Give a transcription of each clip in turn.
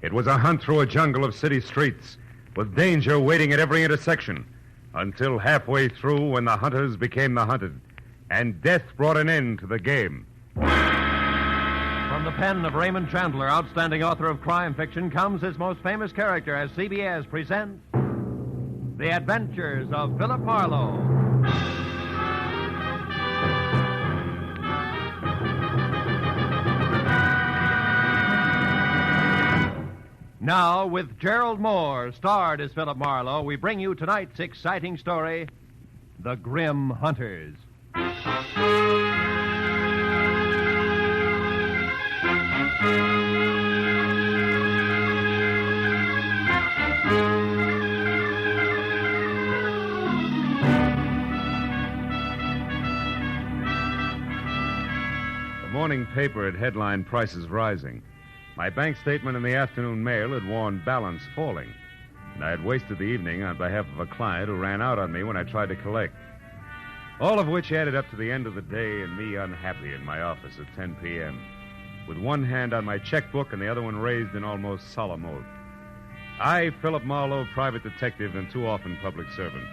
It was a hunt through a jungle of city streets, with danger waiting at every intersection, until halfway through when the hunters became the hunted, and death brought an end to the game. From the pen of Raymond Chandler, outstanding author of crime fiction, comes his most famous character as CBS presents The Adventures of Philip Marlowe. Now, with Gerald Moore, starred as Philip Marlowe, we bring you tonight's exciting story, The Grim Hunters. The morning paper had headlined prices rising. My bank statement in the afternoon mail had warned balance falling, and I had wasted the evening on behalf of a client who ran out on me when I tried to collect. All of which added up to the end of the day and me unhappy in my office at 10 p.m., with one hand on my checkbook and the other one raised in almost solemn oath. I, Philip Marlowe, private detective and too often public servant,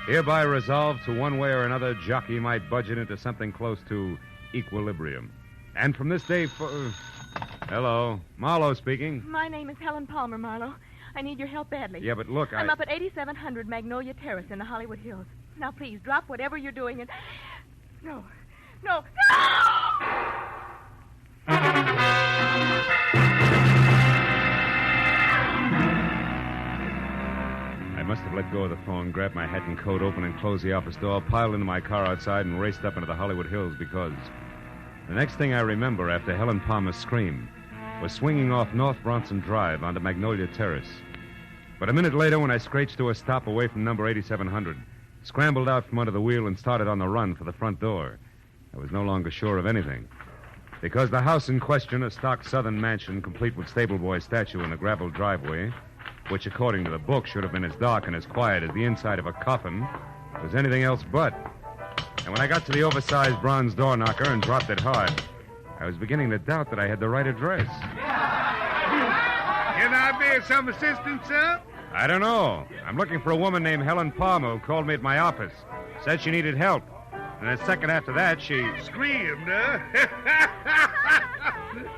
hereby resolve to one way or another jockey my budget into something close to equilibrium. And from this day Hello. Marlowe speaking. My name is Helen Palmer, Marlowe. I need your help badly. Yeah, but look, I'm up at 8700 Magnolia Terrace in the Hollywood Hills. Now, please, drop whatever you're doing and... No! I must have let go of the phone, grabbed my hat and coat, opened and closed the office door, piled into my car outside, and raced up into the Hollywood Hills because the next thing I remember after Helen Palmer's scream was swinging off North Bronson Drive onto Magnolia Terrace. But a minute later, when I screeched to a stop away from number 8700, scrambled out from under the wheel and started on the run for the front door, I was no longer sure of anything. Because the house in question, a stock southern mansion complete with stable boy statue in a gravel driveway, which, according to the book, should have been as dark and as quiet as the inside of a coffin, was anything else but. And when I got to the oversized bronze door knocker and dropped it hard, I was beginning to doubt that I had the right address. Can I be of some assistance, sir? I don't know. I'm looking for a woman named Helen Palmer who called me at my office. Said she needed help. And a second after that, she... Screamed, huh?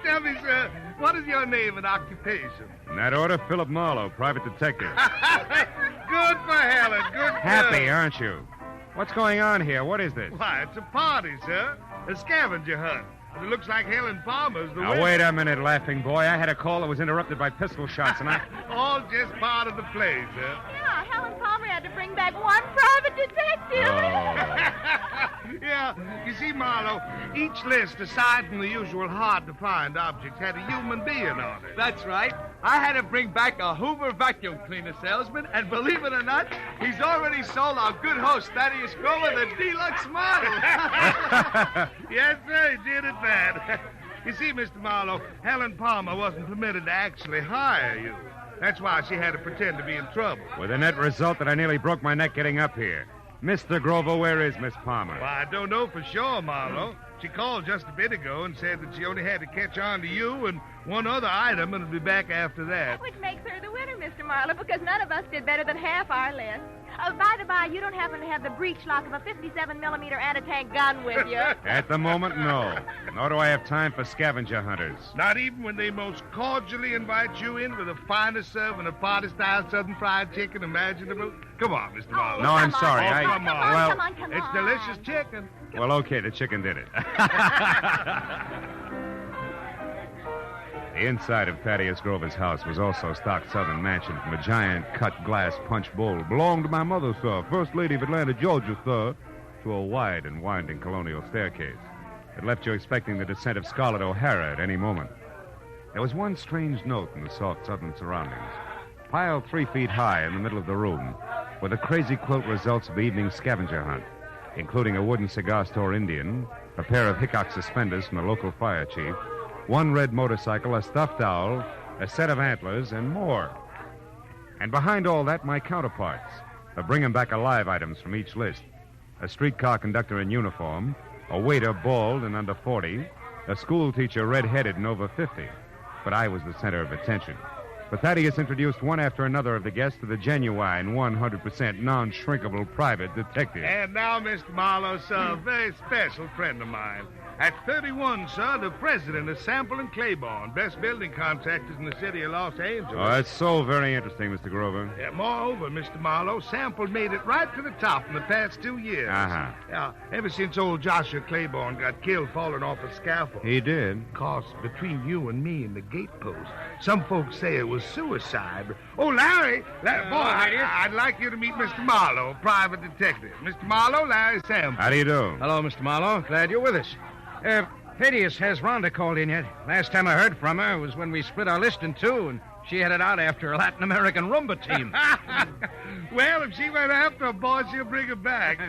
Tell me, sir, what is your name and occupation? In that order, Philip Marlowe, private detective. Good for Helen, good for... Happy, aren't you? What's going on here? What is this? Why, it's a party, sir. A scavenger hunt. It looks like Helen Palmer's the winner. Now, wait a minute, laughing boy. I had a call that was interrupted by pistol shots, and I... All just part of the play, sir. Yeah, Helen Palmer had to bring back one private detective. Oh. Yeah, you see, Marlowe, each list, aside from the usual hard-to-find objects, had a human being on it. That's right. I had to bring back a Hoover vacuum cleaner salesman, and believe it or not, he's already sold our good host, Thaddeus Grover, the deluxe model. Yes, sir, he did it bad. You see, Mr. Marlowe, Helen Palmer wasn't permitted to actually hire you. That's why she had to pretend to be in trouble. With the net result that I nearly broke my neck getting up here. Mr. Grover, where is Miss Palmer? Well, I don't know for sure, Marlowe. She called just a bit ago and said that she only had to catch on to you and one other item and would be back after that. Which makes her the winner, Mr. Marlowe, because none of us did better than half our list. By the by, you don't happen to have the breech lock of a 57-millimeter anti-tank gun with you. At the moment, no. Nor do I have time for scavenger hunters. Not even when they most cordially invite you in for the finest serving of party-style Southern fried chicken imaginable? Come on, Mr. Marlowe. No, I'm sorry. Oh, come on. Come on. It's delicious chicken. Well, okay, the chicken did it. The inside of Thaddeus Grover's house was also a stock southern mansion from a giant cut glass punch bowl. Belonged to my mother, sir, First Lady of Atlanta, Georgia, sir, to a wide and winding colonial staircase. It left you expecting the descent of Scarlett O'Hara at any moment. There was one strange note in the soft southern surroundings. Piled 3 feet high in the middle of the room were the crazy quilt results of the evening's scavenger hunt, including a wooden cigar store Indian, a pair of Hickok suspenders from the local fire chief, one red motorcycle, a stuffed owl, a set of antlers, and more. And behind all that, my counterparts, the bring-em-back-alive items from each list. A streetcar conductor in uniform, a waiter bald and under 40, a school teacher red-headed and over 50. But I was the center of attention. But Thaddeus introduced one after another of the guests to the genuine, 100% non-shrinkable private detective. And now, Mr. Marlowe, sir, a very special friend of mine. At 31, sir, the president of Sample and Claiborne, best building contractors in the city of Los Angeles. Oh, that's so very interesting, Mr. Grover. Yeah, moreover, Mr. Marlowe, Sample made it right to the top in the past 2 years. Uh-huh. Yeah, ever since old Joshua Claiborne got killed falling off a scaffold. He did. Of course, between you and me and the gatepost, some folks say it was suicide. But... Oh, Larry, boy, I'd like you to meet Mr. Marlowe, private detective. Mr. Marlowe, Larry Sample. How do you do? Hello, Mr. Marlowe. Glad you're with us. Thaddeus, has Rhonda called in yet? Last time I heard from her was when we split our list in two, and she headed out after a Latin American rumba team. Well, if she went after a boy, she'll bring her back.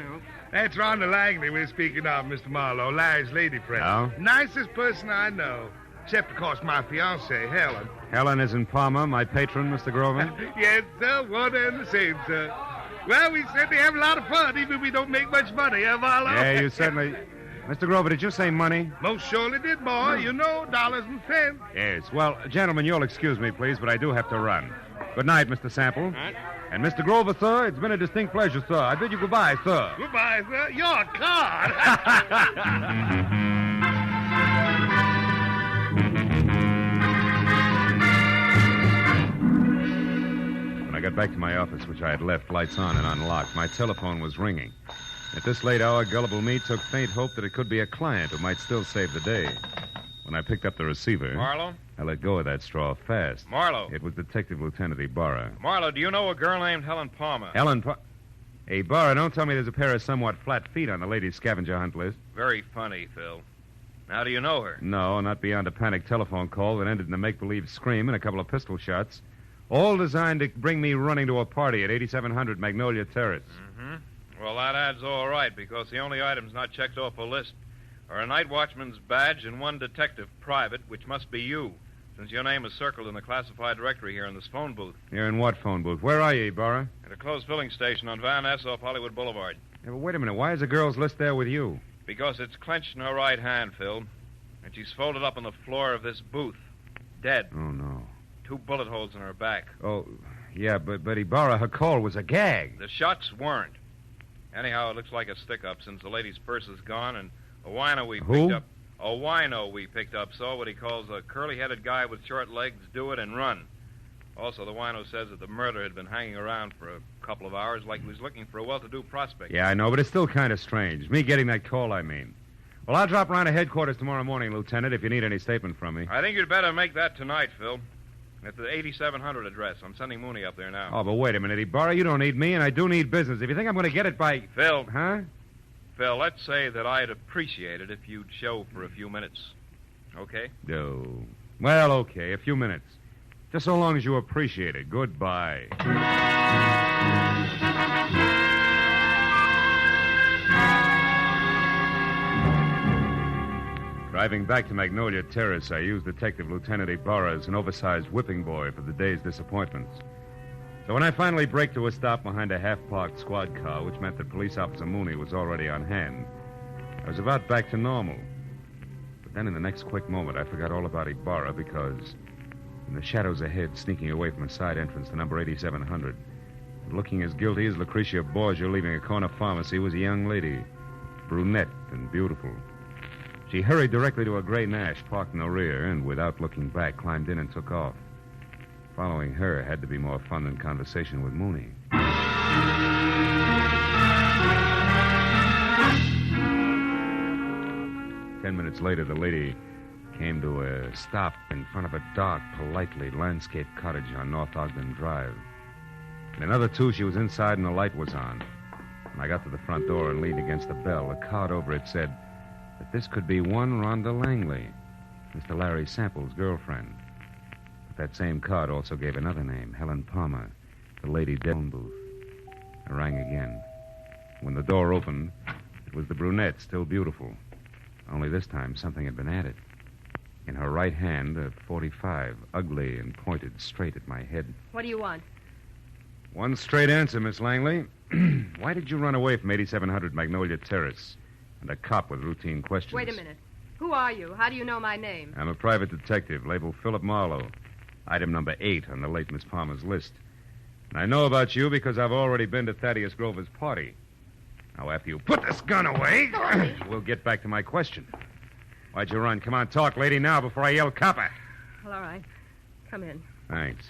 That's Rhonda Langley we're speaking of, Mr. Marlowe, Larry's lady friend. Oh? Nicest person I know. Except, of course, my fiancée, Helen. Helen is in Palma, my patron, Mr. Grover. Yes, sir, one and the same, sir. Well, we certainly have a lot of fun, even if we don't make much money, eh, Marlowe? Yeah, you certainly... Mr. Grover, did you say money? Most surely did, boy. You know, dollars and cents. Yes. Well, gentlemen, you'll excuse me, please, but I do have to run. Good night, Mr. Sample. Right. And Mr. Grover, sir, it's been a distinct pleasure, sir. I bid you goodbye, sir. Goodbye, sir. You're a card. When I got back to my office, which I had left lights on and unlocked, my telephone was ringing. At this late hour, gullible me took faint hope that it could be a client who might still save the day. When I picked up the receiver, Marlowe? I let go of that straw fast. Marlowe. It was Detective Lieutenant Ibarra. Marlowe, do you know a girl named Helen Palmer? Hey, Ibarra, don't tell me there's a pair of somewhat flat feet on the ladies' scavenger hunt list. Very funny, Phil. How do you know her? No, not beyond a panic telephone call that ended in a make-believe scream and a couple of pistol shots. All designed to bring me running to a party at 8700 Magnolia Terrace. Mm-hmm. Well, that adds all right, because the only items not checked off a list are a night watchman's badge and one detective private, which must be you, since your name is circled in the classified directory here in this phone booth. You're in what phone booth? Where are you, Ibarra? At a closed filling station on Van Ness off Hollywood Boulevard. Yeah, but wait a minute. Why is the girl's list there with you? Because it's clenched in her right hand, Phil, and she's folded up on the floor of this booth, dead. Oh, no. 2 bullet holes in her back. Oh, yeah, but Ibarra, her call was a gag. The shots weren't. Anyhow, it looks like a stick-up since the lady's purse is gone, and a wino we picked up saw what he calls a curly-headed guy with short legs do it and run. Also, the wino says that the murderer had been hanging around for a couple of hours like he was looking for a well-to-do prospect. Yeah, I know, but it's still kind of strange. Me getting that call, I mean. Well, I'll drop around to headquarters tomorrow morning, Lieutenant, if you need any statement from me. I think you'd better make that tonight, Phil. At the 8700 address. I'm sending Mooney up there now. Oh, but wait a minute, Ibarra. You don't need me, and I do need business. If you think I'm going to get it by... Phil. Huh? Phil, let's say that I'd appreciate it if you'd show for a few minutes. Okay? No. Well, okay, a few minutes. Just so long as you appreciate it. Goodbye. Driving back to Magnolia Terrace, I used Detective Lieutenant Ibarra as an oversized whipping boy for the day's disappointments. So when I finally braked to a stop behind a half-parked squad car, which meant that Police Officer Mooney was already on hand, I was about back to normal. But then in the next quick moment, I forgot all about Ibarra because in the shadows ahead, sneaking away from a side entrance to number 8700, looking as guilty as Lucretia Borgia leaving a corner pharmacy, was a young lady, brunette and beautiful. She hurried directly to a gray Nash parked in the rear and, without looking back, climbed in and took off. Following her had to be more fun than conversation with Mooney. 10 minutes later, the lady came to a stop in front of a dark, politely landscaped cottage on North Ogden Drive. In another 2, she was inside and the light was on. When I got to the front door and leaned against the bell, a card over it said that this could be one Rhonda Langley, Mr. Larry Sample's girlfriend. But that same card also gave another name, Helen Palmer, the lady dead in the phone booth. I rang again. When the door opened, it was the brunette, still beautiful. Only this time, something had been added. In her right hand, a .45, ugly and pointed straight at my head. What do you want? One straight answer, Miss Langley. Why did you run away from 8700 Magnolia Terrace? And a cop with routine questions. Wait a minute. Who are you? How do you know my name? I'm a private detective, labeled Philip Marlowe. Item number 8 on the late Miss Palmer's list. And I know about you because I've already been to Thaddeus Grover's party. Now, after you put this gun away, we'll get back to my question. Why'd you run? Come on, talk, lady, now before I yell copper. Well, all right. Come in. Thanks.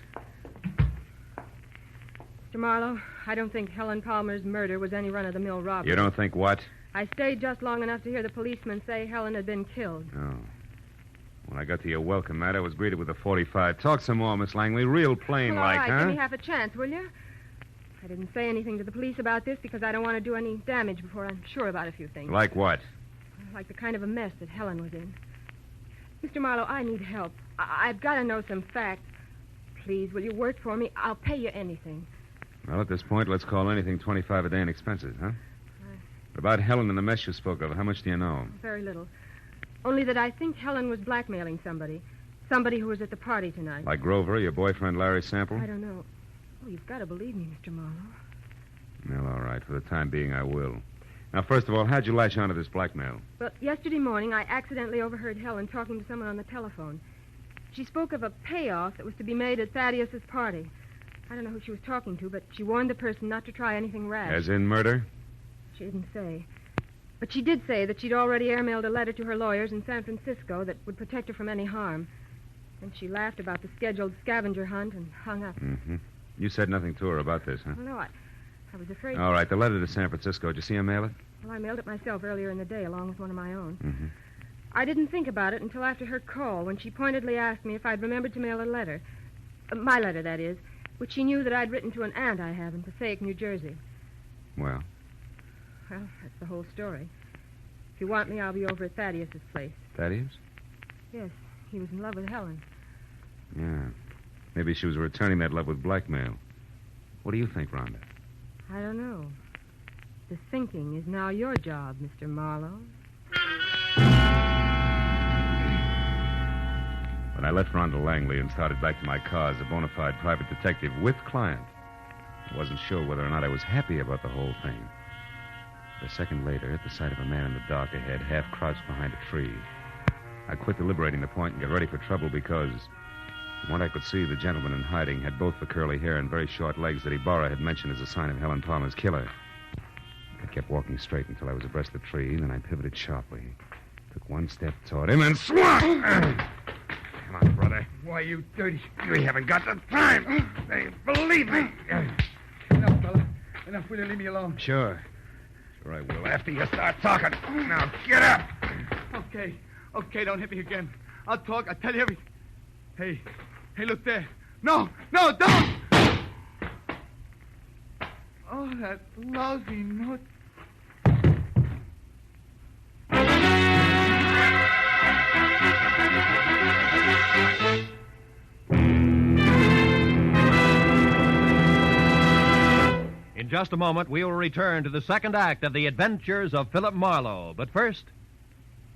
Mr. Marlowe, I don't think Helen Palmer's murder was any run-of-the-mill robbery. You don't think what? I stayed just long enough to hear the policeman say Helen had been killed. Oh. When I got to your welcome mat, I was greeted with a .45. Talk some more, Miss Langley. Real plain Well, like, all right, huh? give me half a chance, will you? I didn't say anything to the police about this because I don't want to do any damage before I'm sure about a few things. Like what? Like the kind of a mess that Helen was in. Mr. Marlowe, I need help. I've got to know some facts. Please, will you work for me? I'll pay you anything. Well, at this point, let's call anything 25 a day in expenses, huh? About Helen and the mess you spoke of, how much do you know? Very little. Only that I think Helen was blackmailing somebody. Somebody who was at the party tonight. Like Grover, your boyfriend Larry Sample? I don't know. Oh, you've got to believe me, Mr. Marlowe. Well, all right. For the time being, I will. Now, first of all, how'd you latch onto this blackmail? Well, yesterday morning, I accidentally overheard Helen talking to someone on the telephone. She spoke of a payoff that was to be made at Thaddeus's party. I don't know who she was talking to, but she warned the person not to try anything rash. As in murder? She didn't say. But she did say that she'd already airmailed a letter to her lawyers in San Francisco that would protect her from any harm. And she laughed about the scheduled scavenger hunt and hung up. Mm-hmm. You said nothing to her about this, huh? Well, no, I was afraid... All right, the letter to San Francisco. Did you see her mail it? Well, I mailed it myself earlier in the day, along with one of my own. Mm-hmm. I didn't think about it until after her call, when she pointedly asked me if I'd remembered to mail a letter. My letter, that is, which she knew that I'd written to an aunt I have in Passaic, New Jersey. Well? Well, that's the whole story. If you want me, I'll be over at Thaddeus's place. Thaddeus? Yes, he was in love with Helen. Yeah. Maybe she was returning that love with blackmail. What do you think, Rhonda? I don't know. The thinking is now your job, Mr. Marlowe. When I left Rhonda Langley and started back to my car as a bona fide private detective with client, I wasn't sure whether or not I was happy about the whole thing. But a second later, at the sight of a man in the dark ahead, half crouched behind a tree, I quit deliberating the point and got ready for trouble because, from what I could see, the gentleman in hiding had both the curly hair and very short legs that Ibarra had mentioned as a sign of Helen Palmer's killer. I kept walking straight until I was abreast the tree, then I pivoted sharply, took one step toward him, and swung! Come on, brother. Why, you dirty... We haven't got the time. They believe me. Enough, fella. Enough. Will you leave me alone? Sure. Sure I will, after you start talking. Now, get up. Okay. Okay, don't hit me again. I'll talk. I'll tell you everything. Hey, look there. No, don't! Oh, that lousy note. In just a moment, we will return to the second act of the adventures of Philip Marlowe. But first,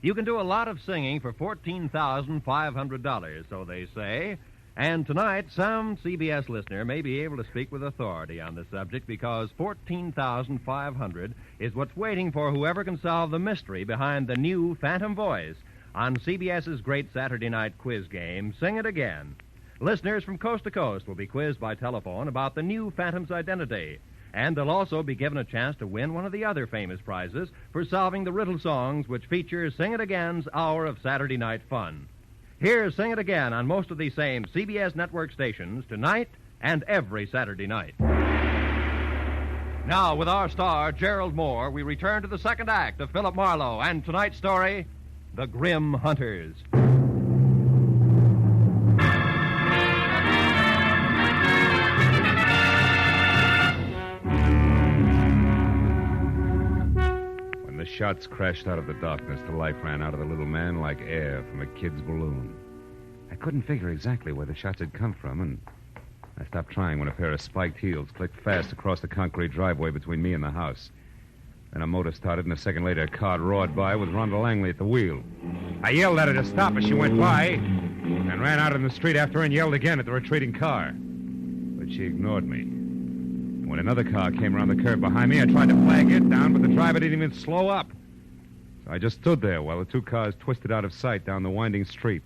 you can do a lot of singing for $14,500, so they say. And tonight, some CBS listener may be able to speak with authority on the subject because $14,500 is what's waiting for whoever can solve the mystery behind the new Phantom Voice on CBS's great Saturday night quiz game, Sing It Again. Listeners from coast to coast will be quizzed by telephone about the new Phantom's identity. And they'll also be given a chance to win one of the other famous prizes for solving the riddle songs which feature Sing It Again's hour of Saturday night fun. Here's Sing It Again on most of these same CBS network stations tonight and every Saturday night. Now, with our star, Gerald Moore, we return to the second act of Philip Marlowe and tonight's story, The Grim Hunters. The shots crashed out of the darkness. The life ran out of the little man like air from a kid's balloon. I couldn't figure exactly where the shots had come from, and I stopped trying when a pair of spiked heels clicked fast across the concrete driveway between me and the house. Then a motor started, and a second later a car roared by with Rhonda Langley at the wheel. I yelled at her to stop as she went by, and ran out in the street after her and yelled again at the retreating car. But she ignored me. When another car came around the curve behind me, I tried to flag it down, but the driver didn't even slow up. So I just stood there while the two cars twisted out of sight down the winding street.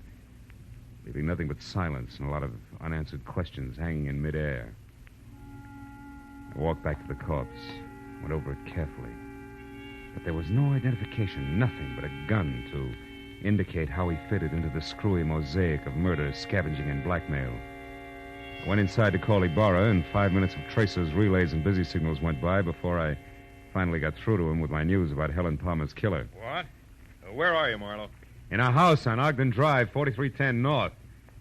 leaving nothing but silence and a lot of unanswered questions hanging in midair. I walked back to the corpse, went over it carefully. But there was no identification, nothing but a gun to indicate how he fitted into the screwy mosaic of murder, scavenging, and blackmail. I went inside to call Ibarra, and 5 minutes of tracers, relays, and busy signals went by before I finally got through to him with my news about Helen Palmer's killer. What? Where are you, Marlowe? In a house on Ogden Drive, 4310 North.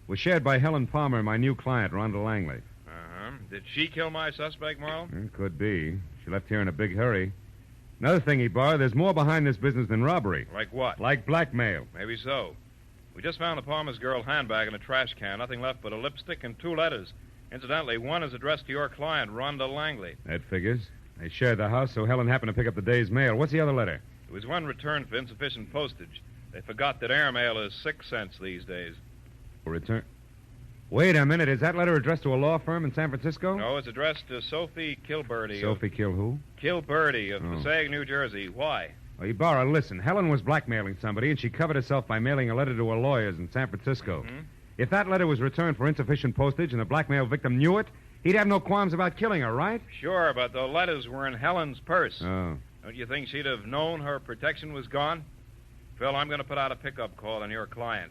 Was shared by Helen Palmer and my new client, Rhonda Langley. Uh-huh. Did she kill my suspect, Marlowe? Could be. She left here in a big hurry. Another thing, Ibarra, there's more behind this business than robbery. Like what? Like blackmail. Maybe so. We just found the Palmer's girl handbag in a trash can. Nothing left but a lipstick and 2 letters. Incidentally, one is addressed to your client, Rhonda Langley. That figures. They shared the house, so Helen happened to pick up the day's mail. What's the other letter? It was one returned for insufficient postage. They forgot that airmail is 6 cents these days. Return. Wait a minute. Is that letter addressed to a law firm in San Francisco? No, it's addressed to Sophie Kilberty. Sophie Kill who? Kilberty of Passaic, New Jersey. Why? Well, Ibarra, listen. Helen was blackmailing somebody, and she covered herself by mailing a letter to her lawyers in San Francisco. Mm-hmm. If that letter was returned for insufficient postage and the blackmail victim knew it, he'd have no qualms about killing her, right? Sure, but the letters were in Helen's purse. Oh. Don't you think she'd have known her protection was gone? Phil, I'm going to put out a pickup call on your client.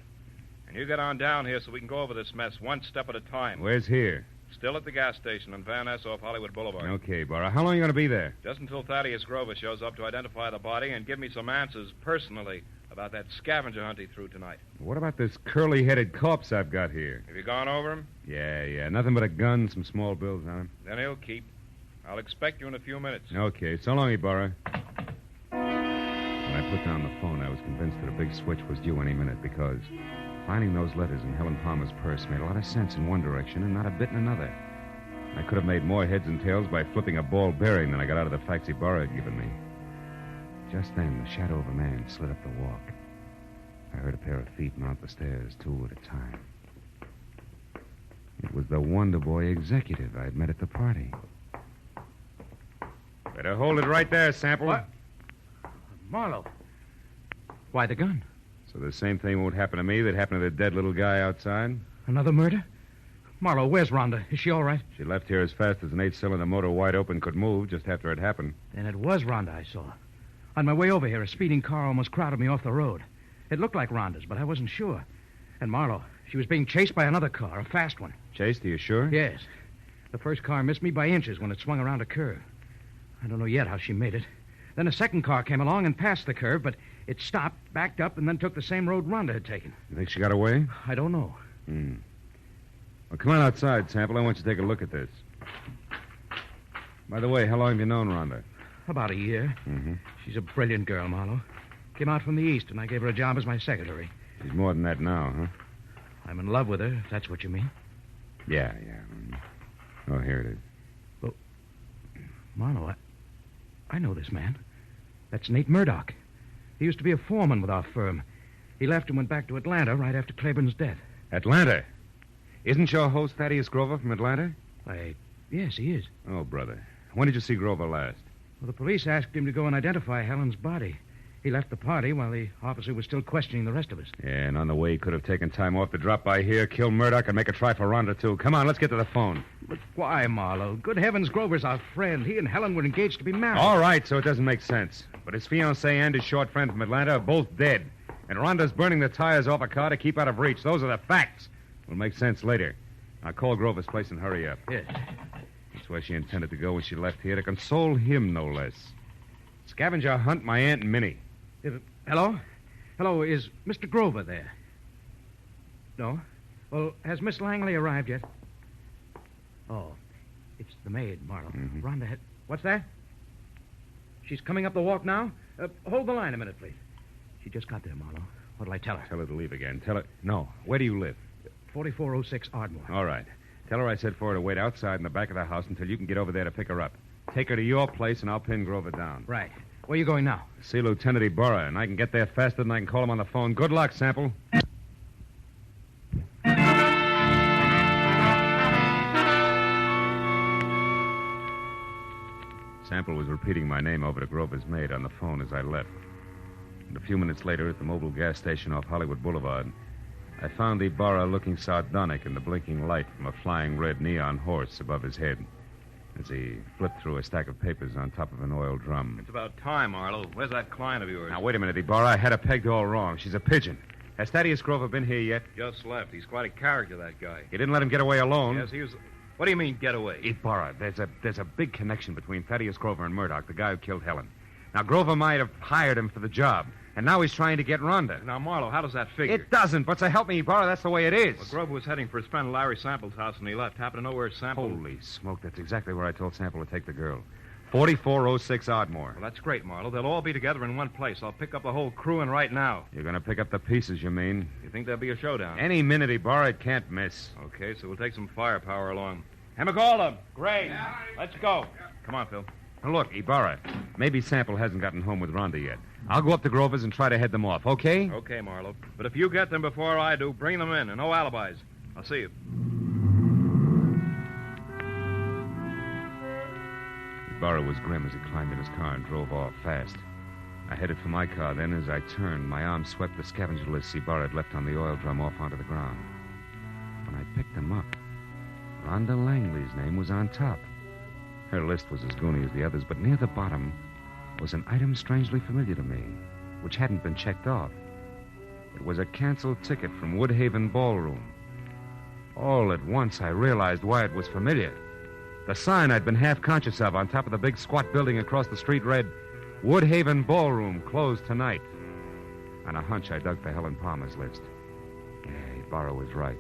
And you get on down here so we can go over this mess one step at a time. Where's here? Still at the gas station on Van Ness off Hollywood Boulevard. Okay, Ibarra. How long are you going to be there? Just until Thaddeus Grover shows up to identify the body and give me some answers personally about that scavenger hunt he threw tonight. What about this curly-headed corpse I've got here? Have you gone over him? Yeah. Nothing but a gun, some small bills on him. Then he'll keep. I'll expect you in a few minutes. Okay. So long, Ibarra. When I put down the phone, I was convinced that a big switch was due any minute because finding those letters in Helen Palmer's purse made a lot of sense in one direction and not a bit in another. I could have made more heads and tails by flipping a ball bearing than I got out of the facts Ibarra had given me. Just then, the shadow of a man slid up the walk. I heard a pair of feet mount the stairs, 2 at a time. It was the Wonder Boy executive I'd met at the party. Better hold it right there, Sample. What? Marlowe. Why the gun? So the same thing won't happen to me that happened to the dead little guy outside? Another murder? Marlowe, where's Rhonda? Is she all right? She left here as fast as an 8-cylinder motor wide open could move just after it happened. Then it was Rhonda I saw. On my way over here, a speeding car almost crowded me off the road. It looked like Rhonda's, but I wasn't sure. And Marlowe, she was being chased by another car, a fast one. Chased, are you sure? Yes. The first car missed me by inches when it swung around a curve. I don't know yet how she made it. Then a second car came along and passed the curve, but it stopped, backed up, and then took the same road Rhonda had taken. You think she got away? I don't know. Well, come on outside, Sample. I want you to take a look at this. By the way, how long have you known Rhonda? About a year. Mm-hmm. She's a brilliant girl, Marlowe. Came out from the East, and I gave her a job as my secretary. She's more than that now, huh? I'm in love with her, if that's what you mean. Yeah. Oh, here it is. Well, Marlowe, I know this man. That's Nate Murdoch. He used to be a foreman with our firm. He left and went back to Atlanta right after Claiborne's death. Atlanta? Isn't your host Thaddeus Grover from Atlanta? Yes, he is. Oh, brother. When did you see Grover last? Well, the police asked him to go and identify Helen's body. He left the party while the officer was still questioning the rest of us. Yeah, and on the way, he could have taken time off to drop by here, kill Murdoch, and make a try for Rhonda, too. Come on, let's get to the phone. But why, Marlowe? Good heavens, Grover's our friend. He and Helen were engaged to be married. All right, so it doesn't make sense. But his fiancée and his short friend from Atlanta are both dead. And Rhonda's burning the tires off a car to keep out of reach. Those are the facts. Will make sense later. I'll call Grover's place and hurry up. Yes. That's where she intended to go when she left here, to console him, no less. Scavenger hunt my Aunt Minnie. Hello? Hello, is Mr. Grover there? No? Well, has Miss Langley arrived yet? Oh, it's the maid, Marlowe. Mm-hmm. Rhonda had... What's that? She's coming up the walk now? Hold the line a minute, please. She just got there, Marlowe. What'll I tell her? Tell her to leave again. Tell her... No. Where do you live? 4406 Ardmore. All right. Tell her I said for her to wait outside in the back of the house until you can get over there to pick her up. Take her to your place, and I'll pin Grover down. Right. Where are you going now? See Lieutenant Ibarra, and I can get there faster than I can call him on the phone. Good luck, Sample. Sample was repeating my name over to Grover's maid on the phone as I left. And a few minutes later, at the mobile gas station off Hollywood Boulevard, I found Ibarra looking sardonic in the blinking light from a flying red neon horse above his head as he flipped through a stack of papers on top of an oil drum. It's about time, Marlowe. Where's that client of yours? Now, wait a minute, Ibarra. I had her pegged all wrong. She's a pigeon. Has Thaddeus Grover been here yet? Just left. He's quite a character, that guy. You didn't let him get away alone? Yes, he was... What do you mean, get away? Ibarra, there's a big connection between Thaddeus Grover and Murdoch, the guy who killed Helen. Now, Grover might have hired him for the job, and now he's trying to get Rhonda. Now, Marlowe, how does that figure? It doesn't, but so help me, Ibarra, that's the way it is. Well, Grover was heading for his friend Larry Sample's house, and he left. Happened to know where Sample... Holy smoke, that's exactly where I told Sample to take the girl. 4406 Ardmore. Well, that's great, Marlowe. They'll all be together in one place. I'll pick up the whole crew and right now. You're going to pick up the pieces, you mean? You think there'll be a showdown? Any minute, Ibarra, it can't miss. Okay, so we'll take some firepower along. Hemigala, Gray, let's go. Come on, Phil. Now, look, Ibarra, maybe Sample hasn't gotten home with Rhonda yet. I'll go up to Grover's and try to head them off, okay? Okay, Marlowe. But if you get them before I do, bring them in, and no alibis. I'll see you. Ibarra was grim as he climbed in his car and drove off fast. I headed for my car. Then, as I turned, my arm swept the scavenger lists Ibarra had left on the oil drum off onto the ground. When I picked them up, Rhonda Langley's name was on top. Her list was as goony as the others, but near the bottom was an item strangely familiar to me, which hadn't been checked off. It was a canceled ticket from Woodhaven Ballroom. All at once, I realized why it was familiar. The sign I'd been half conscious of on top of the big squat building across the street read, Woodhaven Ballroom, closed tonight. On a hunch, I dug for Helen Palmer's list. Yeah, Ibarra was right.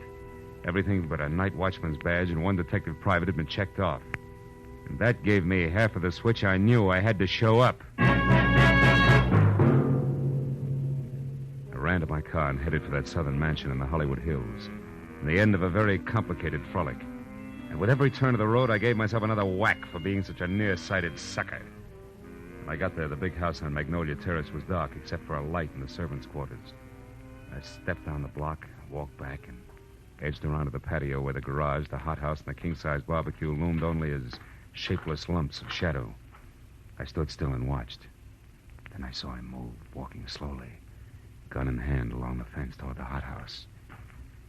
Everything but a night watchman's badge and one detective private had been checked off. And that gave me half of the switch I knew I had to show up. I ran to my car and headed for that southern mansion in the Hollywood Hills, the end of a very complicated frolic. And with every turn of the road, I gave myself another whack for being such a nearsighted sucker. When I got there, the big house on Magnolia Terrace was dark, except for a light in the servants' quarters. I stepped down the block, walked back, and edged around to the patio where the garage, the hothouse, and the king-size barbecue loomed only as shapeless lumps of shadow. I stood still and watched. Then I saw him move, walking slowly, gun in hand along the fence toward the hothouse.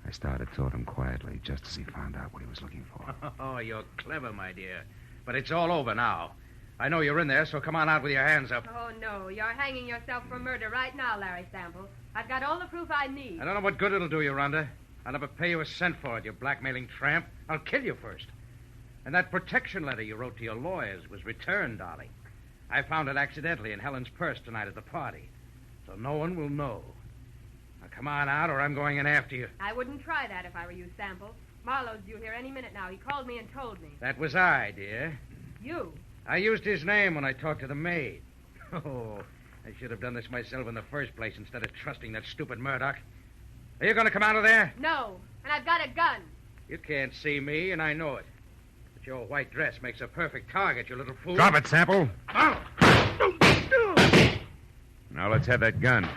I started toward him quietly, just as he found out what he was looking for. Oh, you're clever, my dear. But it's all over now. I know you're in there, so come on out with your hands up. Oh, no. You're hanging yourself for murder right now, Larry Sample. I've got all the proof I need. I don't know what good it'll do you, Rhonda. I'll never pay you a cent for it, you blackmailing tramp. I'll kill you first. And that protection letter you wrote to your lawyers was returned, darling. I found it accidentally in Helen's purse tonight at the party. So no one will know. Now, come on out, or I'm going in after you. I wouldn't try that if I were you, Sample. Marlowe's due here any minute now. He called me and told me. That was I, dear. You? I used his name when I talked to the maid. Oh, I should have done this myself in the first place instead of trusting that stupid Murdoch. Are you going to come out of there? No, and I've got a gun. You can't see me, and I know it. But your white dress makes a perfect target, you little fool. Drop it, Sample. Oh. Now let's have that gun.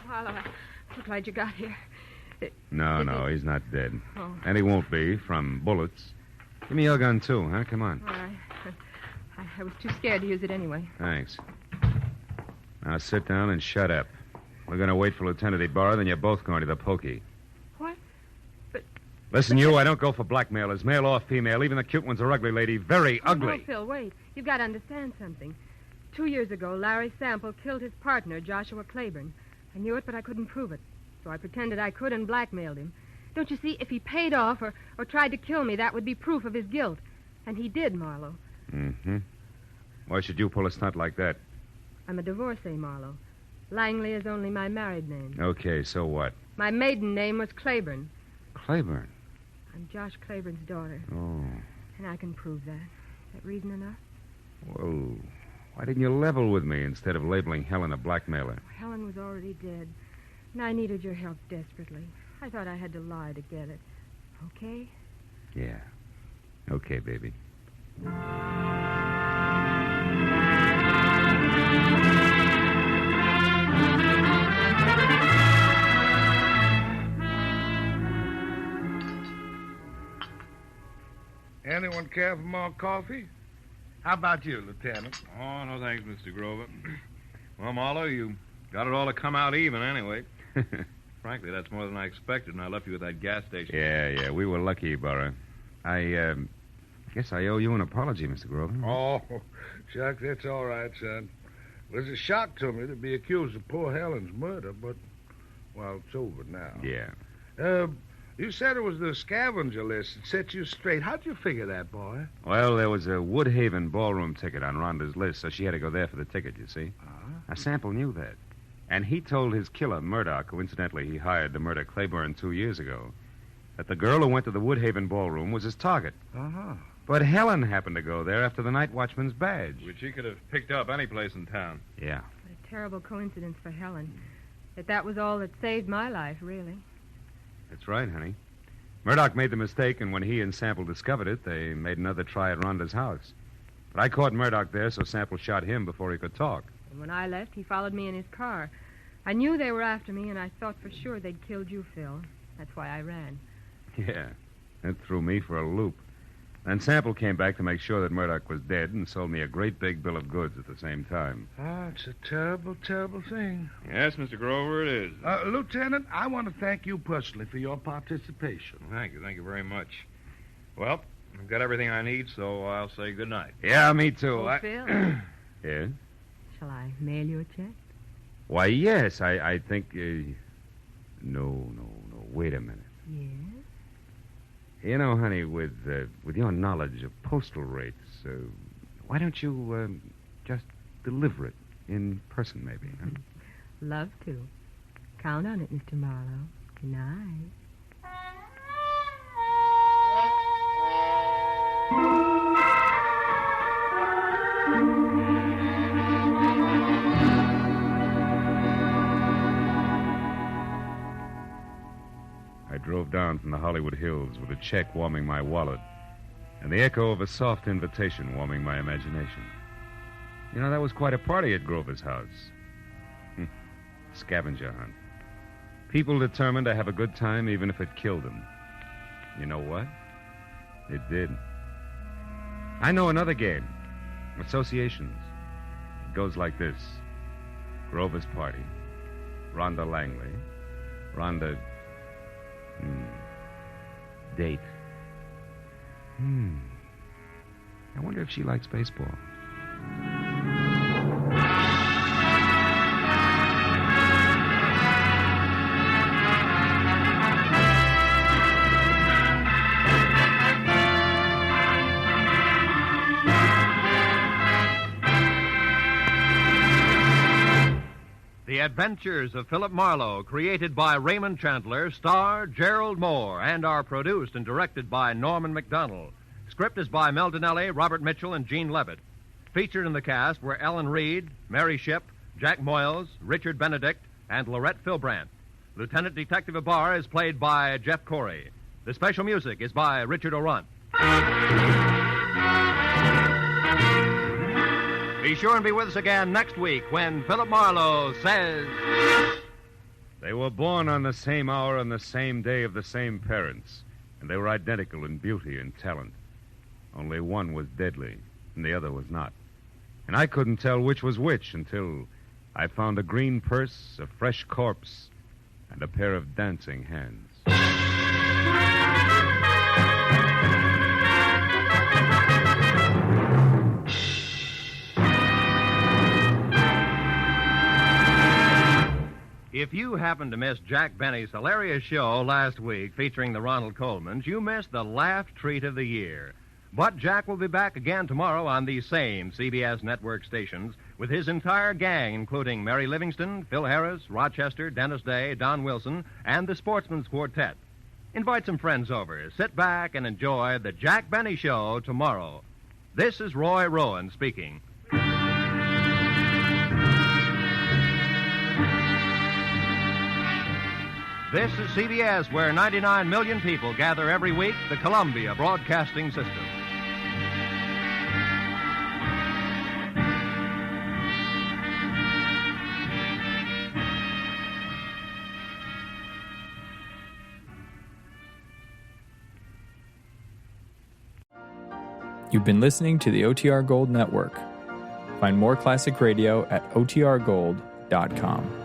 Marlowe, I'm glad you got here. No, he's not dead. Oh. And he won't be from bullets. Give me your gun, too, huh? Come on. All right. I was too scared to use it anyway. Thanks. Now sit down and shut up. We're going to wait for Lieutenant Ibarra, then you're both going to the pokey. What? But... Listen, you, I don't go for blackmailers, male or female. Even the cute ones are ugly, lady. Very ugly. No, Phil, wait. You've got to understand something. 2 years ago, Larry Sample killed his partner, Joshua Claiborne. I knew it, but I couldn't prove it. So I pretended I could and blackmailed him. Don't you see, if he paid off or tried to kill me, that would be proof of his guilt. And he did, Marlowe. Mm-hmm. Why should you pull a stunt like that? I'm a divorcee, Marlowe. Langley is only my married name. Okay, so what? My maiden name was Claiborne. Claiborne? I'm Josh Claiborne's daughter. Oh. And I can prove that. Is that reason enough? Well, why didn't you level with me instead of labeling Helen a blackmailer? Helen was already dead, and I needed your help desperately. I thought I had to lie to get it. Okay? Yeah. Okay, baby. Anyone care for more coffee? How about you, Lieutenant? Oh, no thanks, Mr. Grover. Well, Marlowe, you got it all to come out even anyway. frankly, that's more than I expected, and I left you at that gas station. Yeah, we were lucky, Burra. I guess I owe you an apology, Mr. Grover. Oh, Chuck, that's all right, son. It was a shock to me to be accused of poor Helen's murder, but, well, it's over now. Yeah. You said it was the scavenger list that set you straight. How'd you figure that, boy? Well, there was a Woodhaven ballroom ticket on Rhonda's list, so she had to go there for the ticket, you see. Now, Sample knew that. And he told his killer, Murdoch, who incidentally he hired to murder Claiborne 2 years ago, that the girl who went to the Woodhaven ballroom was his target. Uh-huh. But Helen happened to go there after the night watchman's badge. Which he could have picked up any place in town. Yeah. What a terrible coincidence for Helen. That was all that saved my life, really. That's right, honey. Murdoch made the mistake, and when he and Sample discovered it, they made another try at Rhonda's house. But I caught Murdoch there, so Sample shot him before he could talk. And when I left, he followed me in his car. I knew they were after me, and I thought for sure they'd killed you, Phil. That's why I ran. Yeah, that threw me for a loop. Then Sample came back to make sure that Murdoch was dead and sold me a great big bill of goods at the same time. It's a terrible, terrible thing. Yes, Mr. Grover, it is. Lieutenant, I want to thank you personally for your participation. Thank you very much. Well, I've got everything I need, so I'll say good night. Yeah, me too. Oh, Phil. Yes? Shall I mail you a check? Why, yes, I think... No. Wait a minute. Yes? You know, honey, with your knowledge of postal rates, why don't you just deliver it in person, maybe? Huh? Love to. Count on it, Mr. Marlowe. Good night. I drove down from the Hollywood Hills with a check warming my wallet and the echo of a soft invitation warming my imagination. You know, that was quite a party at Grover's house. Scavenger hunt. People determined to have a good time even if it killed them. You know what? It did. I know another game. Associations. It goes like this. Grover's party. Rhonda Langley. Rhonda... Date. I wonder if she likes baseball. The Adventures of Philip Marlowe, created by Raymond Chandler, star Gerald Moore, and are produced and directed by Norman MacDonald. Script is by Mel Donnelly, Robert Mitchell, and Gene Levitt. Featured in the cast were Ellen Reed, Mary Shipp, Jack Moyles, Richard Benedict, and Lorette Philbrandt. Lieutenant Detective Ibarra is played by Jeff Corey. The special music is by Richard O'Runt. Be sure and be with us again next week when Philip Marlowe says... They were born on the same hour on the same day of the same parents, and they were identical in beauty and talent. Only one was deadly, and the other was not. And I couldn't tell which was which until I found a green purse, a fresh corpse, and a pair of dancing hands. If you happened to miss Jack Benny's hilarious show last week featuring the Ronald Colemans, you missed the laugh treat of the year. But Jack will be back again tomorrow on these same CBS network stations with his entire gang, including Mary Livingston, Phil Harris, Rochester, Dennis Day, Don Wilson, and the Sportsman's Quartet. Invite some friends over. Sit back and enjoy the Jack Benny Show tomorrow. This is Roy Rowan speaking. This is CBS, where 99 million people gather every week, the Columbia Broadcasting System. You've been listening to the OTR Gold Network. Find more classic radio at otrgold.com.